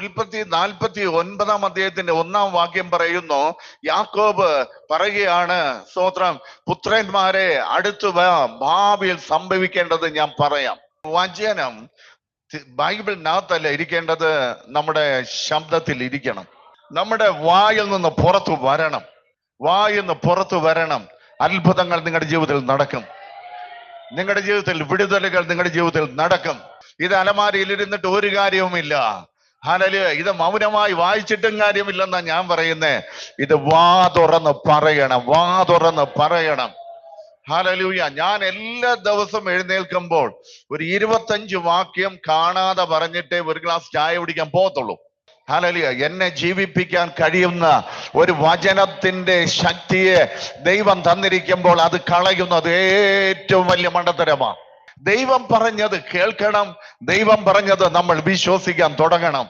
ഉൽപ്പത്തി 49 അധ്യായത്തിന്റെ 1-ാം വാക്യം പറയുന്നു, യാക്കോബ് പറയുകയാണ്, സ്തോത്രം, പുത്രന്മാരെ അടുത്തു ഭാവിയിൽ സംഭവിക്കേണ്ടത് ഞാൻ പറയാം. വചനം ബൈബിളിനകത്തല്ല ഇരിക്കേണ്ടത്, നമ്മുടെ ശബ്ദത്തിൽ ഇരിക്കണം. നമ്മുടെ വായിൽ നിന്ന് പുറത്തു വരണം. വായിൽ നിന്ന് പുറത്തു വരണം. അത്ഭുതങ്ങൾ നിങ്ങളുടെ ജീവിതത്തിൽ നടക്കും. നിങ്ങളുടെ ജീവിതത്തിൽ വിടുതലുകൾ നിങ്ങളുടെ ജീവിതത്തിൽ നടക്കും. ഇത് അലമാരയിൽ ഇരുന്നിട്ട് ഒരു കാര്യവുമില്ല. ഹല്ലേലൂയ. ഇത് മൗനമായി വായിച്ചിട്ടും കാര്യമില്ലെന്നാ ഞാൻ പറയുന്നേ. ഇത് വാ തുറന്ന് പറയണം, വാ തുറന്ന് പറയണം. ഹല്ലേലൂയ. ഞാൻ എല്ലാ ദിവസവും എഴുന്നേൽക്കുമ്പോൾ ഒരു 25 വാക്യം കാണാതെ പറഞ്ഞിട്ടേ ഒരു ഗ്ലാസ് ചായ കുടിക്കാൻ പോകത്തുള്ളൂ. ഹല്ലേലൂയ. എന്നെ ജീവിപ്പിക്കാൻ കഴിയുന്ന ഒരു വചനത്തിന്റെ ശക്തിയെ ദൈവം തന്നിരിക്കുമ്പോൾ അത് കളയുന്നത് ഏറ്റവും വലിയ മണ്ടത്തരമാണ്. ദൈവം പറഞ്ഞത് കേൾക്കണം. ദൈവം പറഞ്ഞത് നമ്മൾ വിശ്വസിക്കാൻ തുടങ്ങണം.